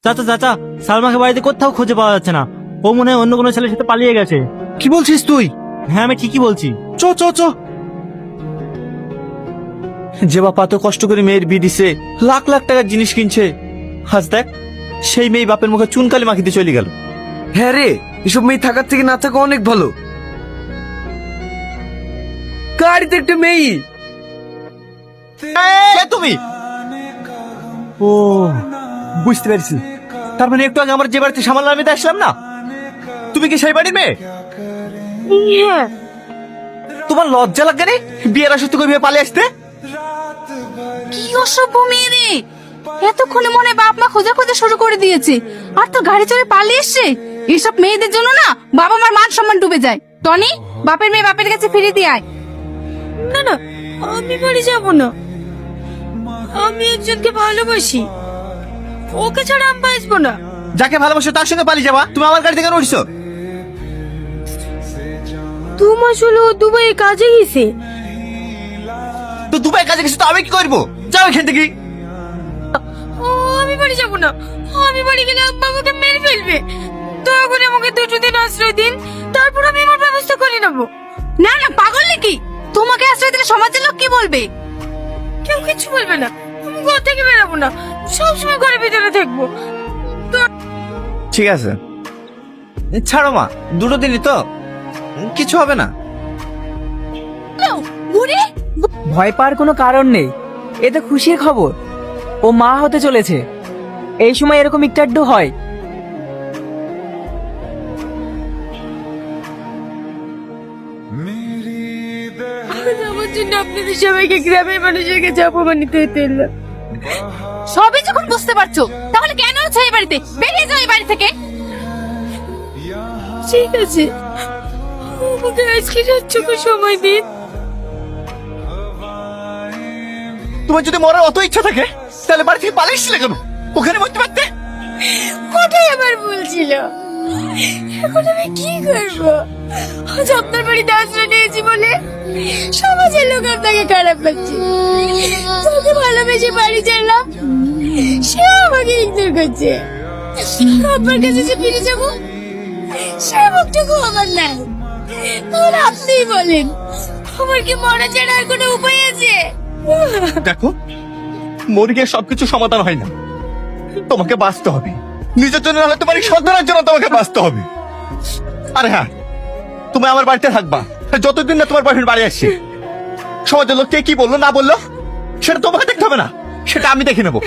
চাচা চাচা, সালমাকে বাড়িতে কোথাও খুঁজে পাওয়া যাচ্ছে না। ও মনে হয় অন্য কোনো ছেলের সাথে পালিয়ে গেছে। কি বলছিস তুই? হ্যাঁ, আমি ঠিকই বলছি। চ চ চ। যে বাপ এত কষ্ট করে মেয়ের বিয়ে দিছে, লাখ লাখ টাকার জিনিস কিনছে, আজ দেখ সেই মেয়ে বাপের মুখে চুনকালি মাখিতে চলে গেল। হ্যাঁ রে, এসব মেয়ে থাকার থেকে না থাকা অনেক ভালো। গাড়িতে একটা মেয়ে। কে তুমি? ও, বুঝতে পেরেছি। তার মানে একটু আগে আমার যে বাড়িতে সামাল আমি আসলাম না, তুমি কি সেই বাড়ির মেয়ে? হ্যাঁ। তোমার লজ্জা লাগে রে বিয়ের আসর থেকে বিয়ে পালিয়ে আসতে? কি অসভ্য মেয়ে রে, এতক্ষণে মনে হয় বাপ মা খোঁজা শুরু করে দিয়েছে, আর তোর গাড়ি চড়ে পালিয়ে এসছে। এসব মেয়েদের জন্য না বাবা মার মান সম্মান ডুবে যায়। টনি, বাপের মেয়ে বাপের কাছে ফিরে দিয়ে আয়। না না, আমি বাড়ি যাব না। আমি একজনকে ভালোবাসি, ওকে ছাড়া আমি বাঁচবো না। যাকে ভালোবাসো তার সঙ্গে পালিয়ে যাবা? তুমি আমার গাড়ি থেকে কেন উঠছো? 2 মাস হলো দুবাই কাজে গেছে। তো দুবাই কাজে গেছো, তো আমি কি করবো? যাও এখান থেকে। আমি বাড়ি যাব না। আমি বাড়ি গেলে আব্বা আমাকে মেরে ফেলবে। দয়া করে আমাকে 2 দিন আশ্রয় দিন, তারপর আমি আমার ব্যবস্থা করে নেব। না না, পাগল নাকি? তোমাকে আশ্রয় দিলে সমাজের লোক কি বলবে? কেউ কিছু বলবে না। আমি ঘর থেকে বেরাবো না, সবসময় ঘরের ভিতরে থাকবো। ঠিক আছে, ছাড়ো মা, 2 দিনই তো, কিছু হবে না। বুড়ি, ভয় পাওয়ার কোনো কারণ নেই, এ তো খুশির খবর। ও মা হতে চলেছে। এই সময় এরকম একটু আধটু হয়। আমার জন্য আপনাদের সবাইকে গ্রামের মানুষের কাছে অপমানিত হতে হলো। সবই যখন বুঝতে পারছো, তাহলে কেন আছো এই বাড়িতে? বেরিয়ে যাও এই বাড়ি থেকে। ঠিক আছে, আমাকে আজকে রাতটুকু সময় দিন। তোমার যদি মরার অত ইচ্ছা থাকে তাহলে বাড়ি থেকে পালিয়ে এসেছিলে কেন? ওখানে মরতে পারতে। ওটাই আমার ভুল ছিল। এখন আমি কি করবো? আজ আপনার বাড়িতে আশ্রয় নিয়েছি বলে সমাজের লোক আপনাকে খারাপ পাচ্ছে। তোকে ভালোবেসে বাড়ি চাইলাম, সে আমাকে ইগনোর করছে। আপনার কাছে যে ফিরে যাবো, সে মুখটুকু আমার নাই। তাহলে আপনিই বলেন, আমার কি মরা ছাড়া আর কোনো উপায় আছে? দেখো, মরে গিয়ে সবকিছু সমাধান হয় না। তোমাকে বাঁচতে হবে, নিজের জন্য না হলে তোমার এই সন্তানের জন্য তোমাকে বাঁচতে হবে। আরে হ্যাঁ, তুমি আমার বাড়িতে থাকবা যতদিন না তোমার বয়ফ্রেন্ড বাড়ি আসছে। সমাজের লোক কে কি বললো না বললো সেটা তোমাকে দেখতে হবে না, সেটা আমি দেখে নেবো।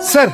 স্যার,